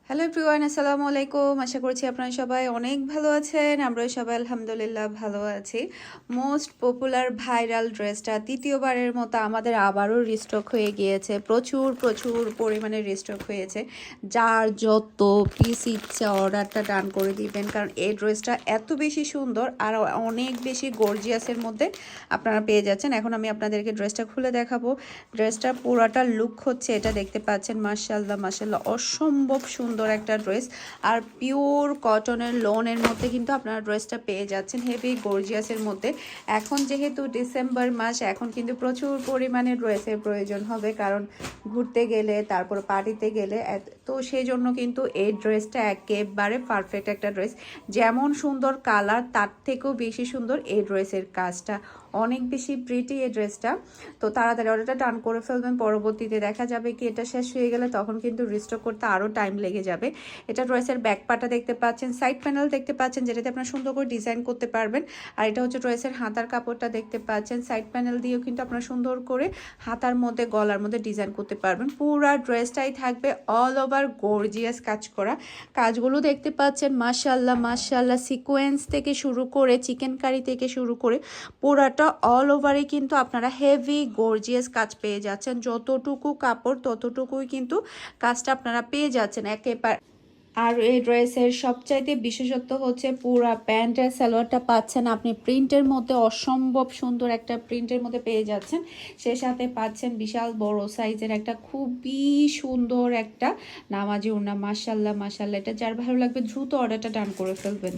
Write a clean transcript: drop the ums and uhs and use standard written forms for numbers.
Hello everyone, আসসালামু আলাইকুম। আশা করছি আপনারা সবাই অনেক ভালো আছেন। আমরা সবাই আলহামদুলিল্লাহ ভালো আছি। মোস্ট পপুলার ভাইরাল ড্রেসটা দ্বিতীয়বারের মতো আমাদের আবারও রিস্টক হয়ে গিয়েছে। প্রচুর প্রচুর পরিমাণে রিস্টক হয়েছে। যার যত পিস ইচ্ছে অর্ডারটা ডান করে দিবেন, কারণ এই ড্রেসটা এত বেশি সুন্দর আর অনেক বেশি গর্জিয়াসের মধ্যে আপনারা পেয়ে যাচ্ছেন। এখন আমি আপনাদেরকে ড্রেসটা খুলে দেখাবো। ড্রেসটার পুরাটা লুক হচ্ছে এটা, দেখতে পাচ্ছেন। মাশাআল্লাহ মাশাআল্লাহ, অসম্ভব সুন্দর একটা ড্রেস। আর পিওর কটনের লোনের মধ্যে কিন্তু আপনারা ড্রেসটা পেয়ে যাচ্ছেন, হেভি গর্জিয়াসের মধ্যে। এখন যেহেতু ডিসেম্বর মাস, এখন কিন্তু প্রচুর পরিমাণে ড্রেসের প্রয়োজন হবে, কারণ ঘুরতে গেলে তারপর পার্টিতে গেলে, তো সেই জন্য কিন্তু এই ড্রেসটা একেবারে পারফেক্ট একটা ড্রেস। যেমন সুন্দর কালার, তার থেকেও বেশি সুন্দর এই ড্রেসের কাজটা, অনেক বেশি প্রিটি এই ড্রেসটা। তো তাড়াতাড়ি অর্ডারটা ডান করে ফেলবেন। পরবর্তীতে দেখা যাবে কি এটা শেষ হয়ে গেলে তখন কিন্তু রিস্টক করতে আরও টাইম লেগে যাবে। এটা ড্রেসের ব্যাক পার্টটা দেখতে পাচ্ছেন, সাইড প্যানেল দেখতে পাচ্ছেন, যেটাতে আপনারা সুন্দর করে ডিজাইন করতে পারবেন। আর এটা হচ্ছে ড্রেসের হাতার কাপড়টা দেখতে পাচ্ছেন, সাইড প্যানেল দিয়েও কিন্তু আপনারা সুন্দর করে হাতার মধ্যে গলার মধ্যে ডিজাইন করতে পারবেন। পুরা ড্রেসটাই থাকবে অল ওভার গর্জিয়াস কাজ করা। কাজগুলো দেখতে পাচ্ছেন, মাশাআল্লাহ মাশাআল্লাহ, সিকোয়েন্স থেকে শুরু করে চিকেন কারি থেকে শুরু করে পুরাটা অল ওভারে কিন্তু আপনারা হেভি গর্জিয়াস কাজ পেয়ে যাচ্ছেন। যতটুকু কাপড় ততটুকুই কিন্তু কাজটা আপনারা পেয়ে যাচ্ছেন একেবারে। আর এই ড্রেসের সবচাইতে বিশেষত্ব হচ্ছে পুরা প্যান্টের সালোয়ারটা পাচ্ছেন আপনি প্রিন্টের মধ্যে, অসম্ভব সুন্দর একটা প্রিন্টের মধ্যে পেয়ে যাচ্ছেন। সে সাথে পাচ্ছেন বিশাল বড় সাইজের একটা খুবই সুন্দর একটা নামাজি ওড়না। মাশাআল্লাহ মাশাআল্লাহ, এটা যার ভালো লাগবে দ্রুত অর্ডারটা ডান করে ফেলবেন।